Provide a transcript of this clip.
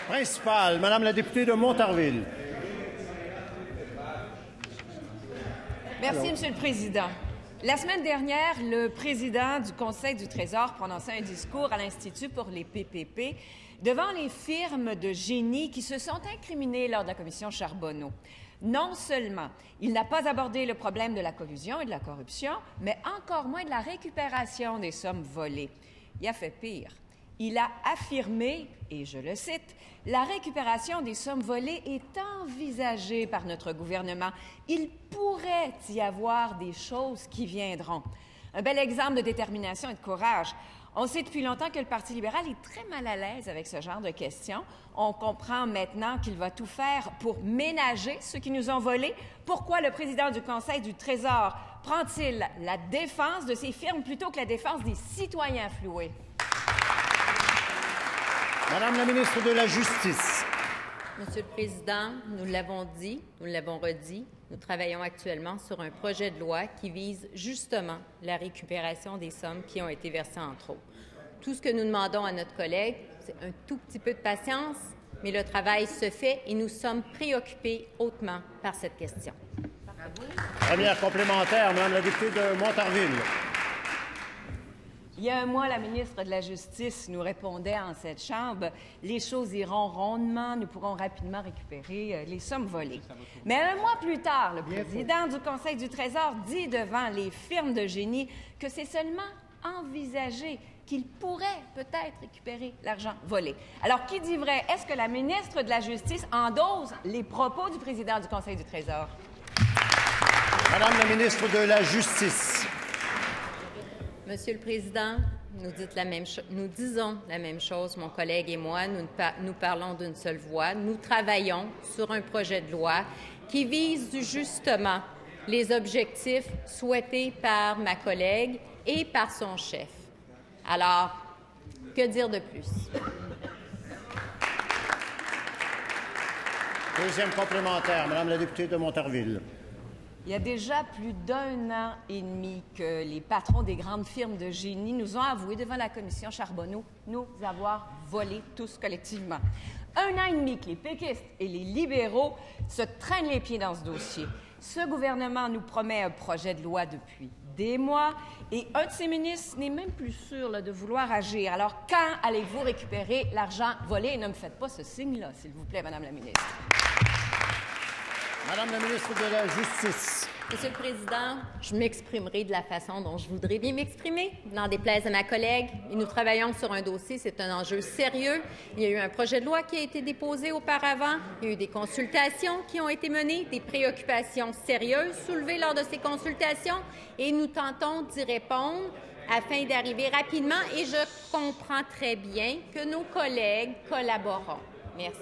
Principal, Madame la députée de Montarville. Merci, Monsieur le Président. La semaine dernière, le président du Conseil du Trésor prononçait un discours à l'Institut pour les PPP devant les firmes de génie qui se sont incriminées lors de la commission Charbonneau. Non seulement il n'a pas abordé le problème de la collusion et de la corruption, mais encore moins de la récupération des sommes volées. Il a fait pire. Il a affirmé, et je le cite, « La récupération des sommes volées est envisagée par notre gouvernement. Il pourrait y avoir des choses qui viendront. » Un bel exemple de détermination et de courage. On sait depuis longtemps que le Parti libéral est très mal à l'aise avec ce genre de questions. On comprend maintenant qu'il va tout faire pour ménager ceux qui nous ont volés. Pourquoi le président du Conseil du Trésor prend-il la défense de ces firmes plutôt que la défense des citoyens floués? Madame la ministre de la Justice. Monsieur le Président, nous l'avons dit, nous l'avons redit, nous travaillons actuellement sur un projet de loi qui vise justement la récupération des sommes qui ont été versées en trop. Tout ce que nous demandons à notre collègue, c'est un tout petit peu de patience, mais le travail se fait et nous sommes préoccupés hautement par cette question. Première complémentaire, Madame la députée de Montarville. Il y a un mois, la ministre de la Justice nous répondait en cette Chambre « Les choses iront rondement, nous pourrons rapidement récupérer les sommes volées. » Mais un mois plus tard, le président du Conseil du Trésor dit devant les firmes de génie que c'est seulement envisagé qu'il pourrait peut-être récupérer l'argent volé. Alors, qui dit vrai? Est-ce que la ministre de la Justice endosse les propos du président du Conseil du Trésor? Madame la ministre de la Justice. Monsieur le Président, nous disons la même chose, mon collègue et moi. Nous parlons d'une seule voix. Nous travaillons sur un projet de loi qui vise justement les objectifs souhaités par ma collègue et par son chef. Alors, que dire de plus? Deuxième complémentaire, Madame la députée de Montarville. Il y a déjà plus d'un an et demi que les patrons des grandes firmes de génie nous ont avoué devant la commission Charbonneau nous avoir volé tous collectivement. Un an et demi que les péquistes et les libéraux se traînent les pieds dans ce dossier. Ce gouvernement nous promet un projet de loi depuis des mois et un de ses ministres n'est même plus sûr de vouloir agir. Alors, quand allez-vous récupérer l'argent volé? Et ne me faites pas ce signe-là, s'il vous plaît, Madame la ministre. Madame la ministre de la Justice. Monsieur le Président, je m'exprimerai de la façon dont je voudrais bien m'exprimer. N'en déplaise à ma collègue, et nous travaillons sur un dossier, c'est un enjeu sérieux. Il y a eu un projet de loi qui a été déposé auparavant. Il y a eu des consultations qui ont été menées, des préoccupations sérieuses soulevées lors de ces consultations, et nous tentons d'y répondre afin d'arriver rapidement. Et je comprends très bien que nos collègues collaboreront. Merci.